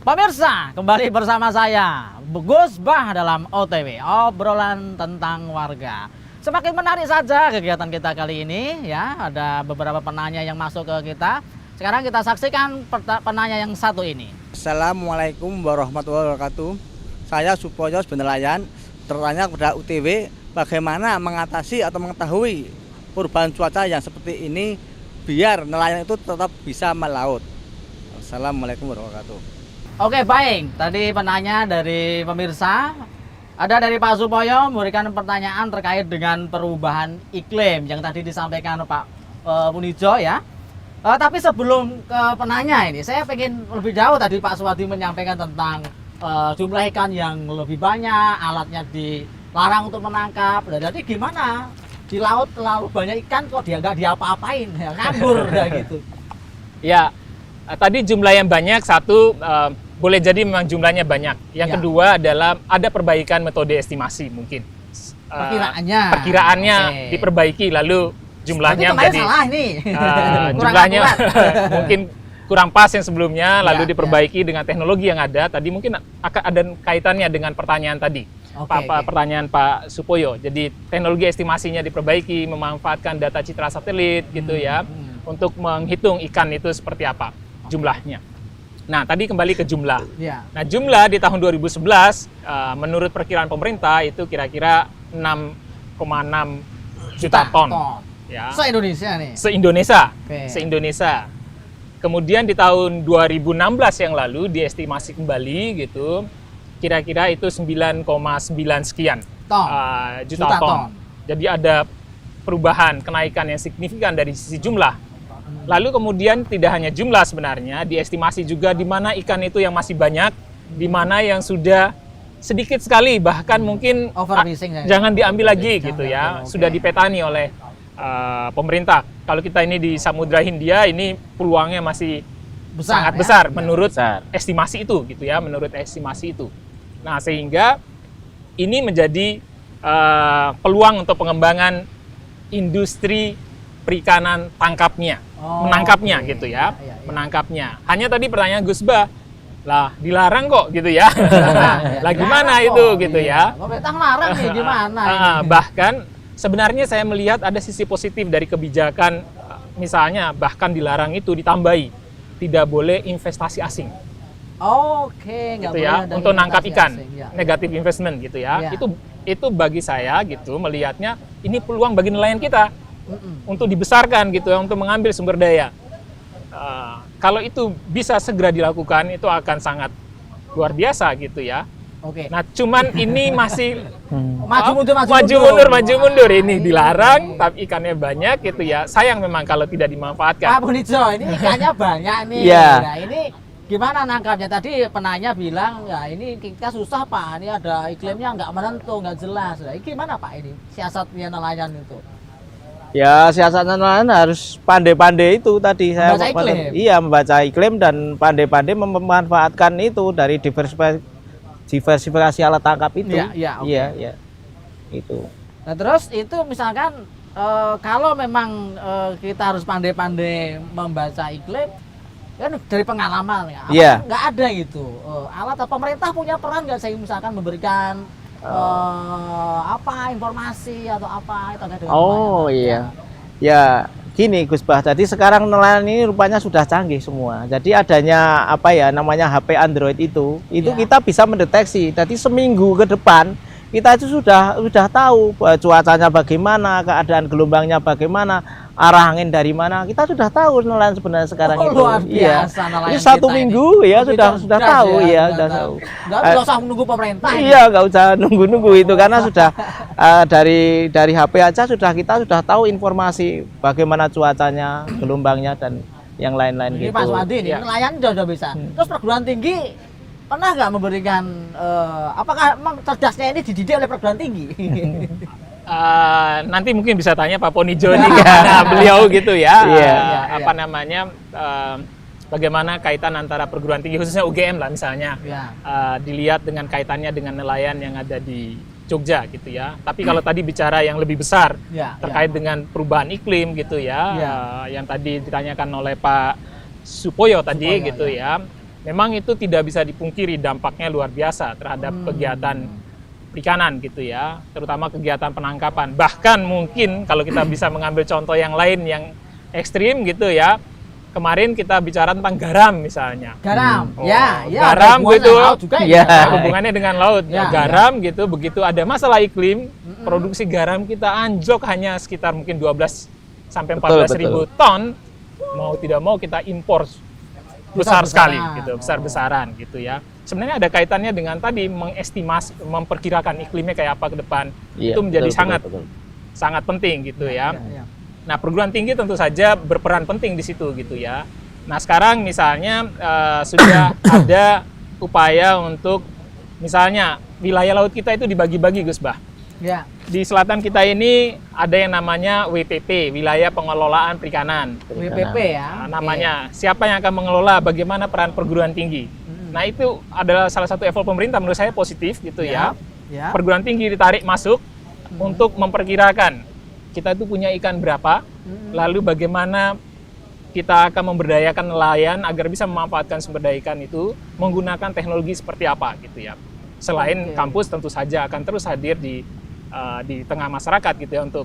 Pemirsa, kembali bersama saya, Gus Bah dalam OTW, obrolan tentang warga. Semakin menarik saja kegiatan kita kali ini ya, ada beberapa penanya yang masuk ke kita. Sekarang kita saksikan penanya yang satu ini. Assalamualaikum warahmatullahi wabarakatuh. Saya Supoyo Nelayan, bertanya kepada UTW bagaimana mengatasi atau mengetahui perubahan cuaca yang seperti ini biar nelayan itu tetap bisa melaut. Assalamualaikum warahmatullahi wabarakatuh. Oke, baik. Tadi penanya dari pemirsa. Ada dari Pak Supoyo memberikan pertanyaan terkait dengan perubahan iklim yang tadi disampaikan Pak Munijo ya. Tapi sebelum ke penanya ini, saya pengen lebih jauh. Tadi Pak Suwadi menyampaikan tentang jumlah ikan yang lebih banyak, alatnya dilarang untuk menangkap. Jadi gimana di laut terlalu banyak ikan kok dia nggak diapa-apain, ya, nganggur ya gitu. Ya, tadi jumlah yang banyak satu. Boleh jadi memang jumlahnya banyak. Yang kedua adalah ada perbaikan metode estimasi mungkin. Perkiraannya diperbaiki lalu jumlahnya menjadi salah nih. Jumlahnya mungkin kurang pas yang sebelumnya lalu diperbaiki dengan teknologi yang ada. Tadi mungkin akan ada kaitannya dengan pertanyaan tadi. Pertanyaan Pak Supoyo. Jadi teknologi estimasinya diperbaiki, memanfaatkan data citra satelit gitu ya untuk menghitung ikan itu seperti apa jumlahnya. Nah, tadi kembali ke jumlah. Nah, jumlah di tahun 2011, menurut perkiraan pemerintah itu kira-kira 6,6 juta ton. Ya. Se-Indonesia nih? Se-Indonesia. Se-Indonesia. Kemudian di tahun 2016 yang lalu diestimasi kembali gitu, kira-kira itu 9,9 sekian juta ton. Jadi ada perubahan, kenaikan yang signifikan dari sisi jumlah. Lalu kemudian tidak hanya jumlah sebenarnya, diestimasi juga di mana ikan itu yang masih banyak, di mana yang sudah sedikit sekali, bahkan mungkin jangan diambil lagi gitu ya, sudah dipetani oleh pemerintah. Kalau kita ini di Samudra Hindia, ini peluangnya masih sangat besar menurut estimasi itu gitu ya, menurut estimasi itu. Nah, sehingga ini menjadi peluang untuk pengembangan industri perikanan tangkapnya, menangkapnya gitu ya, menangkapnya. Hanya tadi pertanyaan Gus Bah, lah dilarang kok gitu ya, lah gimana itu gitu ya? Pemerintah larang nih gimana? Bahkan sebenarnya saya melihat ada sisi positif dari kebijakan, misalnya bahkan dilarang itu ditambahi, tidak boleh investasi asing. Gitu ya, untuk nangkap ikan, negatif investment gitu ya. Itu bagi saya gitu melihatnya ini peluang bagi nelayan kita. Untuk dibesarkan gitu ya, untuk mengambil sumber daya. Kalau itu bisa segera dilakukan, itu akan sangat luar biasa gitu ya. Nah, cuman ini masih maju mundur. Ini dilarang, tapi ikannya banyak gitu ya. Sayang memang kalau tidak dimanfaatkan. Pak Munijo, ini ikannya banyak nih. Nah, ini gimana nangkapnya? Tadi penanya bilang, ya ini kita susah Pak, ini ada iklimnya nggak menentu, nggak jelas. Nah, gimana Pak ini siasatnya nelayan itu? Ya, siasat nelayan harus pandai-pandai itu tadi membaca iklim. Iya, membaca iklim dan pandai-pandai memanfaatkan itu dari diversifikasi alat tangkap itu. Iya. Itu. Nah, terus itu misalkan kalau memang kita harus pandai-pandai membaca iklim, kan dari pengalaman ya, nggak ada gitu. Alat atau pemerintah punya peran nggak saya misalkan memberikan informasi atau apa itu iya. Ya gini Gus Bah, jadi sekarang nelayan ini rupanya sudah canggih semua. Jadi adanya namanya HP Android itu kita bisa mendeteksi. Jadi seminggu ke depan kita itu sudah tahu cuacanya bagaimana, keadaan gelombangnya bagaimana, arah angin dari mana. Kita sudah tahu nelayan sebenarnya sekarang itu. Luar biasa nelayan. Ini 1 minggu ya sudah tahu ya, sudah tahu. Nggak usah menunggu pemerintah. Iya, nggak usah nunggu itu karena sudah dari HP aja kita sudah tahu informasi bagaimana cuacanya, gelombangnya dan yang lain-lain gitu. Ini Pak Suwadi, nelayan sudah bisa. Terus perguruan tinggi pernah nggak memberikan apakah memang cerdasnya ini dididik oleh perguruan tinggi? Nanti mungkin bisa tanya Pak Ponijo nih karena beliau gitu ya. Bagaimana kaitan antara perguruan tinggi khususnya UGM lah misalnya, dilihat dengan kaitannya dengan nelayan yang ada di Jogja gitu ya. Tapi kalau tadi bicara yang lebih besar terkait dengan perubahan iklim gitu ya, yang tadi ditanyakan oleh Pak Supoyo tadi gitu ya. memang itu tidak bisa dipungkiri dampaknya luar biasa terhadap kegiatan perikanan gitu ya, terutama kegiatan penangkapan. Bahkan mungkin kalau kita bisa mengambil contoh yang lain yang ekstrim gitu ya, kemarin kita bicara tentang garam misalnya. Garam, Oh, ya, garam ada hubungannya gitu. laut juga Ya. Nah, hubungannya dengan laut. Ya, Garam gitu, begitu ada masalah iklim, produksi garam kita anjlok hanya sekitar mungkin 12 sampai 14 ribu ton. Mau tidak mau kita impor besar sekali gitu, besar-besaran gitu ya. Sebenarnya ada kaitannya dengan tadi mengestimasi, memperkirakan iklimnya kayak apa ke depan. Iya, Itu menjadi betul. sangat penting gitu ya. Ya. Nah, perguruan tinggi tentu saja berperan penting di situ gitu ya. Nah, sekarang misalnya sudah ada upaya untuk misalnya wilayah laut kita itu dibagi-bagi, Gus Bah. Ya. Di selatan kita ini ada yang namanya WPP, Wilayah Pengelolaan Perikanan. WPP ya. Nah, namanya. Siapa yang akan mengelola, bagaimana peran perguruan tinggi. Nah, itu adalah salah satu effort pemerintah menurut saya positif gitu ya. Ya. Perguruan tinggi ditarik masuk untuk memperkirakan kita itu punya ikan berapa, lalu bagaimana kita akan memberdayakan nelayan agar bisa memanfaatkan sumber daya ikan itu menggunakan teknologi seperti apa gitu ya. Selain kampus tentu saja akan terus hadir di tengah masyarakat gitu ya untuk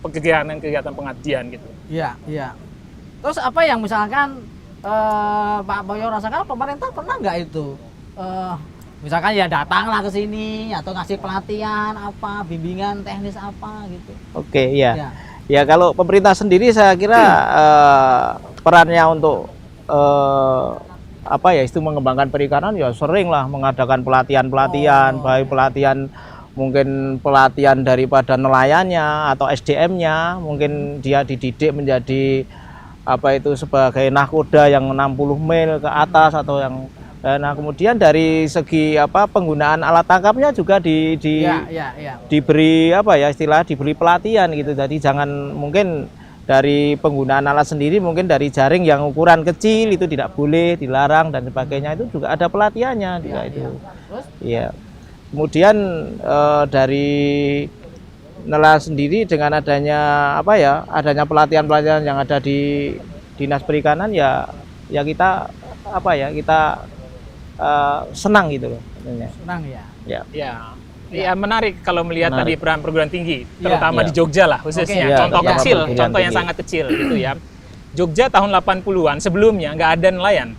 kegiatan pengabdian gitu. Iya, iya. Terus apa yang misalkan Pak Boyo rasakan, pemerintah pernah nggak itu misalkan ya datanglah ke sini atau ngasih pelatihan apa, bimbingan teknis apa gitu? Oke, ya. Ya kalau pemerintah sendiri saya kira perannya untuk apa ya, itu mengembangkan perikanan ya sering lah mengadakan pelatihan-pelatihan, baik pelatihan mungkin pelatihan daripada nelayannya atau SDM-nya, mungkin dia dididik menjadi apa itu sebagai nahkoda yang 60 mil ke atas atau yang nah kemudian dari segi apa penggunaan alat tangkapnya juga diberi apa ya istilah diberi pelatihan gitu. Jadi jangan mungkin dari penggunaan alat sendiri, mungkin dari jaring yang ukuran kecil itu tidak boleh, dilarang dan sebagainya, itu juga ada pelatihannya juga itu. Iya. Kemudian dari nelayan sendiri dengan adanya apa ya, adanya pelatihan-pelatihan yang ada di Dinas Perikanan ya kita apa ya, kita senang gitu loh sebenarnya. Senang ya. Ya. Ya, menarik kalau melihat tadi peran perguruan tinggi, terutama di Jogja lah khususnya. Oke. Contoh kecil, contoh yang tinggi. sangat kecil gitu ya. Jogja tahun 80-an sebelumnya nggak ada nelayan.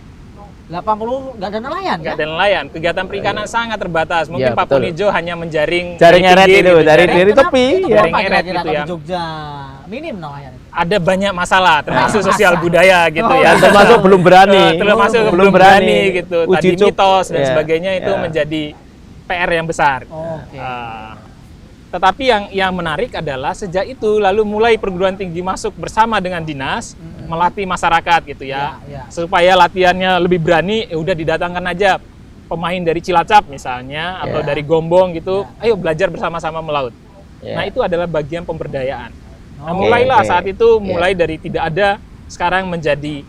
80 nggak ada nelayan? Nggak ada nelayan, kegiatan perikanan sangat terbatas. Mungkin Ya, Pak betul. Punijo hanya menjaring Jaring eret pinggir itu, gitu, dari jaring- tepi Itu ya. Jaring berapa eret kira-kira gitu ya. kalau di Jogja? Minim nelayan. Ada banyak masalah, termasuk Masalah. sosial budaya gitu ya. Termasuk belum berani. Termasuk Belum belum berani berani. gitu. Uji Tadi coba. mitos dan Ya, sebagainya itu ya. menjadi PR yang besar. Oke. Tetapi yang menarik adalah sejak itu lalu mulai perguruan tinggi masuk bersama dengan dinas melatih masyarakat gitu ya. Supaya latihannya lebih berani, ya udah didatangkan aja pemain dari Cilacap misalnya atau dari Gombong gitu. Ayo belajar bersama-sama melaut. Nah, itu adalah bagian pemberdayaan. Nah, mulailah saat itu mulai dari tidak ada sekarang menjadi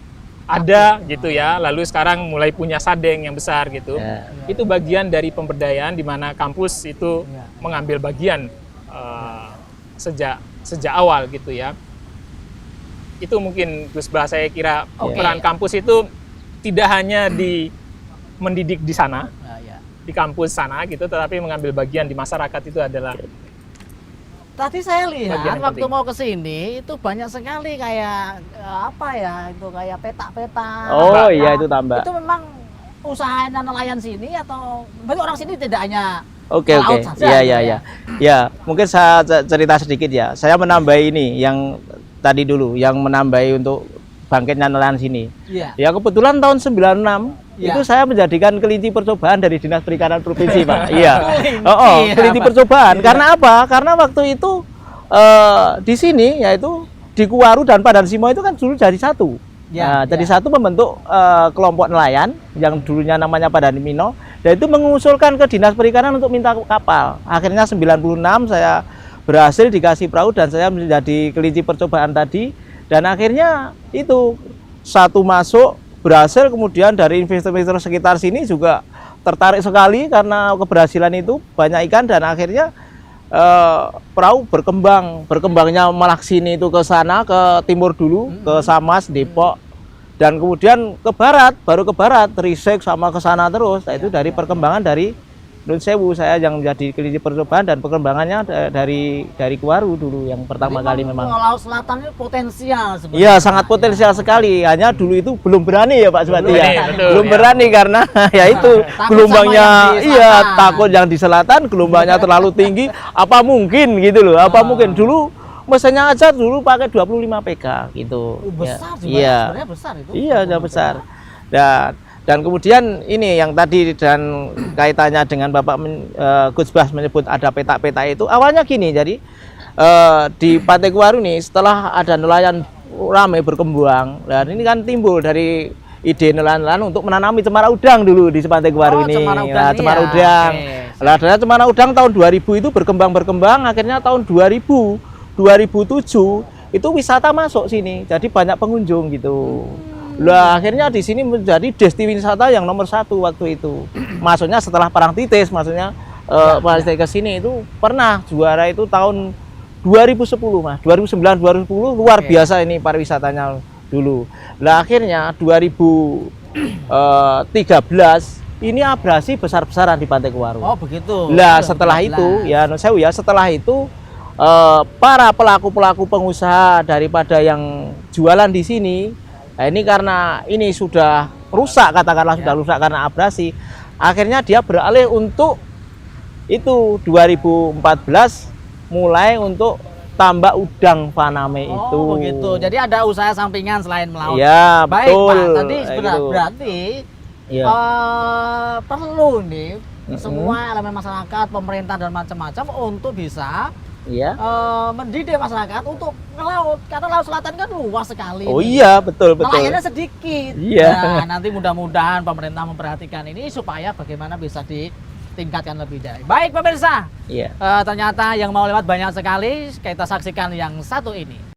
ada gitu ya. Lalu sekarang mulai punya sadeng yang besar gitu. Itu bagian dari pemberdayaan di mana kampus itu mengambil bagian sejak awal gitu ya. Itu mungkin Gus Bah, saya kira peran kampus itu tidak hanya di mendidik di sana, di kampus sana gitu, tetapi mengambil bagian di masyarakat itu adalah. Tadi saya lihat Bagian yang waktu penting. mau ke sini itu banyak sekali kayak apa ya, itu kayak peta-peta. Oh iya, itu tambah. Itu memang usahanya nelayan sini atau berarti orang sini tidak hanya Oke. laut saja, Iya, gitu iya, iya. Ya, mungkin saya cerita sedikit ya. Saya menambah ini yang tadi dulu, yang menambahi untuk bangkitnya nelayan sini. Iya. Ya kebetulan tahun 96 Ya. itu saya menjadikan kelinci percobaan dari Dinas Perikanan Provinsi, Pak. Iya. Kelinci, Kelinci apa? percobaan. Karena apa? Karena waktu itu di sini yaitu di Kuwaru dan Padan Simo itu kan dulu jadi satu. Ya, Jadi satu membentuk kelompok nelayan yang dulunya namanya Padan Mino, dan itu mengusulkan ke Dinas Perikanan untuk minta kapal. Akhirnya 96 saya berhasil dikasih perahu dan saya menjadi kelinci percobaan tadi, dan akhirnya itu satu masuk berhasil, kemudian dari investor-investor sekitar sini juga tertarik sekali karena keberhasilan itu, banyak ikan, dan akhirnya perahu berkembangnya malah sini itu ke sana, ke timur dulu, ke Samas, Depok, Dan kemudian ke barat, baru ke barat, Trisek sama ke sana terus. Nah, itu dari perkembangan dari Nun Sewu, saya yang menjadi klinik percobaan dan perkembangannya dari Kuwaru dulu yang pertama kali memang. Laut Selatan ini potensial sebenarnya. Iya, sangat potensial sekali. Hanya dulu itu belum berani ya Pak Subati ya. Belum ya. berani karena ya itu gelombangnya takut yang di selatan, gelombangnya terlalu tinggi. Apa mungkin gitu loh? Apa mungkin dulu mesinnya aja dulu pakai 25 PK gitu. Besar juga, iya. sebenarnya besar itu. Iya, udah besar. Dan kemudian ini yang tadi dan kaitannya dengan Bapak Gus Bas menyebut ada peta-peta itu awalnya gini. Jadi di Pantai Kuwaru nih setelah ada nelayan ramai berkembang, dan ini kan timbul dari ide nelayan untuk menanami cemara udang dulu di Pantai Kuwaru ini. Cemara udang. Lah dari cemara udang tahun 2000 itu berkembang akhirnya tahun 2007 itu wisata masuk sini. Jadi banyak pengunjung gitu. Lah akhirnya di sini menjadi destinasi wisata yang nomor 1 waktu itu. Maksudnya setelah Parang Titis, maksudnya Parang Titis ke sini itu pernah juara itu tahun 2010 Mas. 2009 2010 luar biasa ini pariwisatanya dulu. Lah akhirnya 2013 ini abrasi besar-besaran di Pantai Kuwaru. Oh begitu. Lah setelah itu ya Sewu ya, setelah itu para pelaku-pelaku pengusaha daripada yang jualan di sini, nah ini karena ini sudah rusak, katakanlah sudah rusak karena abrasi, akhirnya dia beralih untuk itu 2014 mulai untuk tambak udang Faname itu. Oh begitu. Jadi ada usaha sampingan selain melaut. Ya, baik betul. Pak. Tadi Gitu. berarti Ya. perlu nih semua elemen masyarakat, pemerintah dan macam-macam untuk bisa Iya. mendidik masyarakat untuk ngelaut, karena laut selatan kan luas sekali. Oh nih. iya, betul betul. Nelayannya sedikit. Iya. Nah, nanti mudah-mudahan pemerintah memperhatikan ini supaya bagaimana bisa ditingkatkan lebih dari. Baik pemirsa, Iya. ternyata yang mau lewat banyak sekali. Kita saksikan yang satu ini.